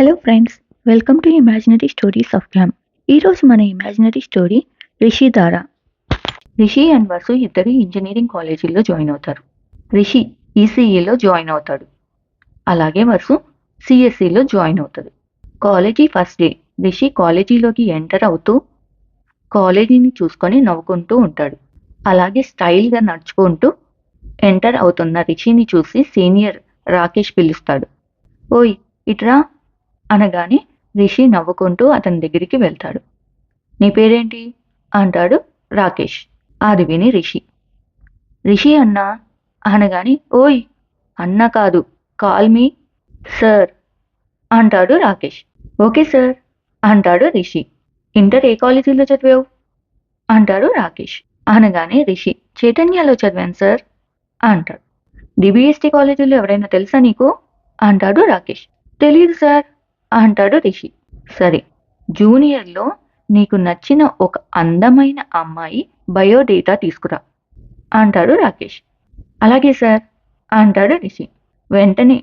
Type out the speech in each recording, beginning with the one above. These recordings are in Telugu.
Hello friends, welcome to imaginary stories of game. ఈరోజు మన ఇమాజినరీ స్టోరీ రిషి దారా. రిషి అండ్ వసు ఇద్దరు ఇంజనీరింగ్ కాలేజీలో జాయిన్ అవుతారు. రిషి ఈసీఈలో జాయిన్ అవుతాడు. అలాగే వసు సిఎస్సిలో జాయిన్ అవుతుంది. కాలేజీ ఫస్ట్ డే రిషి కాలేజీలోకి ఎంటర్ అవుతూ కాలేజీని చూసుకొని నవ్వుకుంటూ ఉంటాడు. అలాగే స్టైల్గా నడుచుకుంటూ ఎంటర్ అవుతున్న రిషిని చూసి సీనియర్ రాకేష్ పిలుస్తాడు. ఓయ్ ఇట్రా అనగానే రిషి నవ్వుకుంటూ అతని దగ్గరికి వెళ్తాడు. నీ పేరేంటి అంటాడు రాకేష్. అది విని రిషి అన్నా అనగాని ఓయ్ అన్నా కాదు, కాల్ మీ సార్ అంటాడు రాకేష్. ఓకే సార్ అంటాడు రిషి. ఇంటర్ ఏ కాలేజీలో చదివావు అంటాడు రాకేష్. అనగానే రిషి చైతన్యలో చదివాను సార్ అంటాడు. డిబిఎస్టి కాలేజీలో ఎవరైనా తెలుసా నీకు అంటాడు రాకేష్. తెలియదు సార్ అంటాడు రిషి. సరే, జూనియర్లో నీకు నచ్చిన ఒక అందమైన అమ్మాయి బయోడేటా తీసుకురా అంటాడు రాకేష్. అలాగే సార్ అంటాడు రిషి. వెంటనే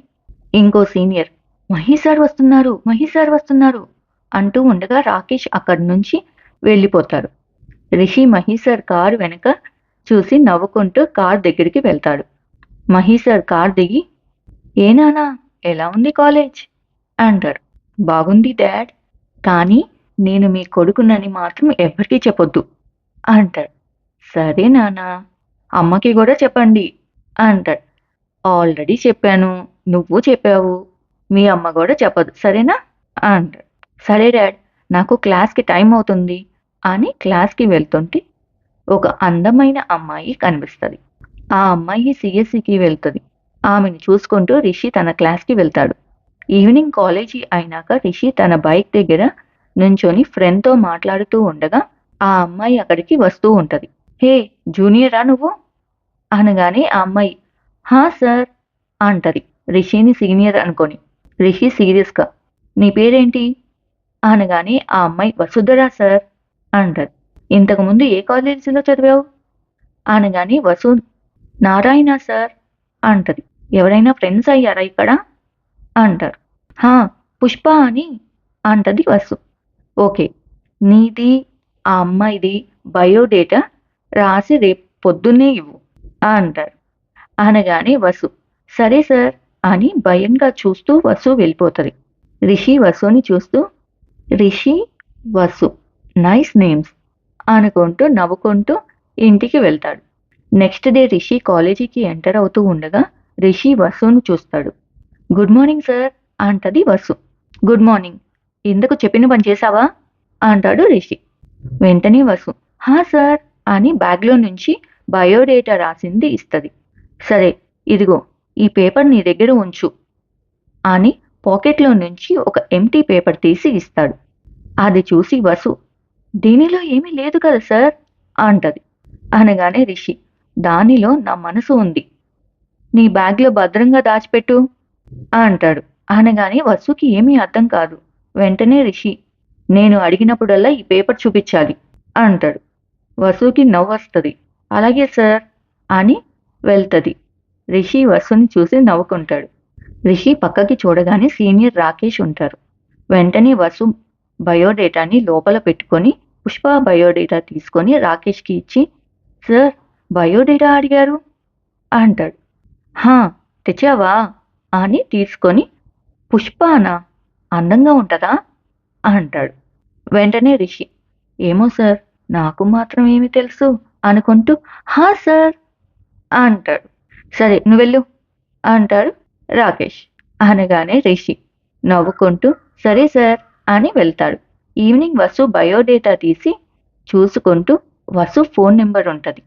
ఇంకో సీనియర్ మహేష్ సార్ వస్తున్నారు అంటూ ఉండగా రాకేష్ అక్కడి నుంచి వెళ్ళిపోతాడు. రిషి మహేష్ సార్ కారు వెనక చూసి నవ్వుకుంటూ కార్ దగ్గరికి వెళ్తాడు. మహేష్ సార్ కార్ దిగి ఏ నానా ఎలా ఉంది కాలేజ్ అంటాడు. బాగుంది డాడ్, కానీ నేను మీ కొడుకునని మాత్రం ఎవరికీ చెప్పొద్దు అంటాడు. సరే నానా, అమ్మకి కూడా చెప్పండి అంటాడు. ఆల్రెడీ చెప్పాను, నువ్వు చెప్పావు, మీ అమ్మ కూడా చెప్పదు సరేనా అంటాడు. సరే డాడ్, నాకు క్లాస్కి టైం అవుతుంది అని క్లాస్కి వెళ్తుంటే ఒక అందమైన అమ్మాయి కనిపిస్తుంది. ఆ అమ్మాయి సిఎస్సికి వెళ్తుంది. ఆమెను చూసుకుంటూ రిషి తన క్లాస్కి వెళ్తాడు. ఈవినింగ్ కాలేజీ అయినాక రిషి తన బైక్ దగ్గర నుంచొని ఫ్రెండ్తో మాట్లాడుతూ ఉండగా ఆ అమ్మాయి అక్కడికి వస్తూ ఉంటది. హే జూనియరా నువ్వు అనగానే ఆ అమ్మాయి హా సార్ అంటది, రిషిని సీనియర్ అనుకొని. రిషి సీరియస్గా నీ పేరేంటి అనగానే ఆ అమ్మాయి వసుధరా సార్ అంటది. ఇంతకుముందు ఏ కాలేజీలో చదివావు అనగానే వసు నారాయణ సార్ అంటది. ఎవరైనా ఫ్రెండ్స్ అయ్యారా ఇక్కడ అంటారు. హా పుష్ప అని అంటది వసు. ఓకే, నీది ఆ అమ్మాయిది బయోడేటా రాసి రేపు పొద్దున్నే ఇవ్వు అంటారు. అనగానే వసు సరే సార్ అని భయంగా చూస్తూ వసు వెళ్ళిపోతుంది. రిషి వసుని చూస్తూ రిషి వసు నైస్ నేమ్స్ అనుకుంటూ నవ్వుకుంటూ ఇంటికి వెళ్తాడు. నెక్స్ట్ డే రిషి కాలేజీకి ఎంటర్ అవుతూ ఉండగా రిషి వసును చూస్తాడు. గుడ్ మార్నింగ్ సార్ అంటది వసు. గుడ్ మార్నింగ్, ఇందుకు చెప్పిన పని చేశావా అంటాడు రిషి. వెంటనే వసు హా సార్ అని బ్యాగ్లో నుంచి బయోడేటా రాసింది ఇస్తుంది. సరే ఇదిగో ఈ పేపర్ నీ దగ్గర ఉంచు అని పాకెట్లో నుంచి ఒక ఎంటీ పేపర్ తీసి ఇస్తాడు. అది చూసి వసు దీనిలో ఏమీ లేదు కదా సార్ అంటది. అనగానే రిషి దానిలో నా మనసు ఉంది, నీ బ్యాగ్లో భద్రంగా దాచిపెట్టు అంటాడు. అనగానే వసుకి ఏమీ అర్థం కాదు. వెంటనే రిషి నేను అడిగినప్పుడల్లా ఈ పేపర్ చూపించాలి అంటాడు. వసుకి నవ్వు వస్తుంది. అలాగే సార్ అని వెళ్తుంది. రిషి వసుని చూసి నవ్వుకుంటాడు. రిషి పక్కకి చూడగానే సీనియర్ రాకేష్ ఉంటారు. వెంటనే వసు బయోడేటాని లోపల పెట్టుకొని పుష్ప బయోడేటా తీసుకొని రాకేష్కి ఇచ్చి సార్ బయోడేటా అడిగారు అంటాడు. హా తెచ్చావా అని తీసుకొని పుష్పనా అందంగా ఉంటుందా అంటాడు. వెంటనే రిషి ఏమో సార్, నాకు మాత్రం ఏమి తెలుసు అనుకుంటూ హా సార్ అంటాడు. సరే నువ్వెళ్ళు అంటాడు రాకేష్. అనగానే రిషి నవ్వుకుంటూ సరే సార్ అని వెళ్తాడు. ఈవినింగ్ వసు బయోడేటా తీసి చూసుకుంటూ వసు ఫోన్ నెంబర్ ఉంటుంది.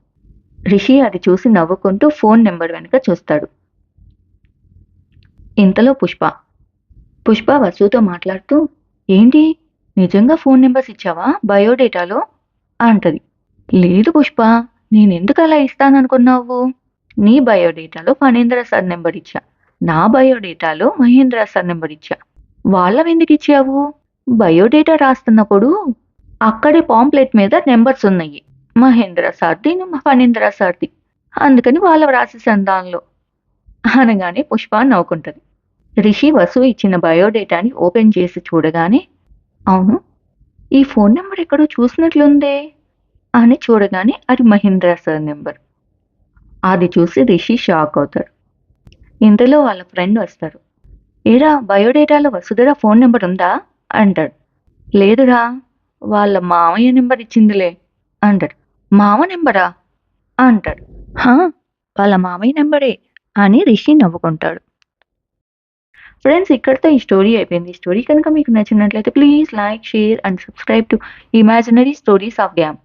రిషి అది చూసి నవ్వుకుంటూ ఫోన్ నెంబర్ వెనుక చూస్తాడు. ఇంతలో పుష్ప వసుతో మాట్లాడుతూ ఏంటి నిజంగా ఫోన్ నెంబర్స్ ఇచ్చావా బయోడేటాలో అంటది. లేదు పుష్ప, నేనెందుకు అలా ఇస్తాననుకున్నావు? నీ బయోడేటాలో ఫణీంద్ర సార్ నెంబర్ ఇచ్చా, నా బయోడేటాలో మహేంద్ర సార్ నెంబర్ ఇచ్చా. వాళ్ళవెందుకు ఇచ్చావు? బయోడేటా రాస్తున్నప్పుడు అక్కడే పాంప్లెట్ మీద నెంబర్స్ ఉన్నాయి, మహేంద్ర సార్ది ఫణీంద్ర సార్ది, అందుకని వాళ్ళ రాసేసాను దానిలో అనగానే పుష్ప నవ్వుకుంటది. రిషి వసు ఇచ్చిన బయోడేటాని ఓపెన్ చేసి చూడగానే, అవును, ఈ ఫోన్ నెంబర్ ఎక్కడో చూసినట్లుందే అని చూడగానే అది మహేంద్ర సార్ నెంబర్. అది చూసి రిషి షాక్ అవుతాడు. ఇంతలో వాళ్ళ ఫ్రెండ్ వస్తారు. ఏరా, బయోడేటాలో వసుధర ఫోన్ నెంబర్ ఉందా అంటాడు. లేదురా, వాళ్ళ మామయ్య నెంబర్ ఇచ్చిందిలే అంటాడు. మామ నెంబరా అంటాడు. హా, వాళ్ళ మామయ్య నెంబరే అని రిషి నవ్వుకుంటాడు. ఫ్రెండ్స్, ఇక్కడితో ఈ స్టోరీ అయిపోయింది. ఈ స్టోరీ కనుక మీకు నచ్చినట్లయితే please like, share and subscribe to imaginary stories of game.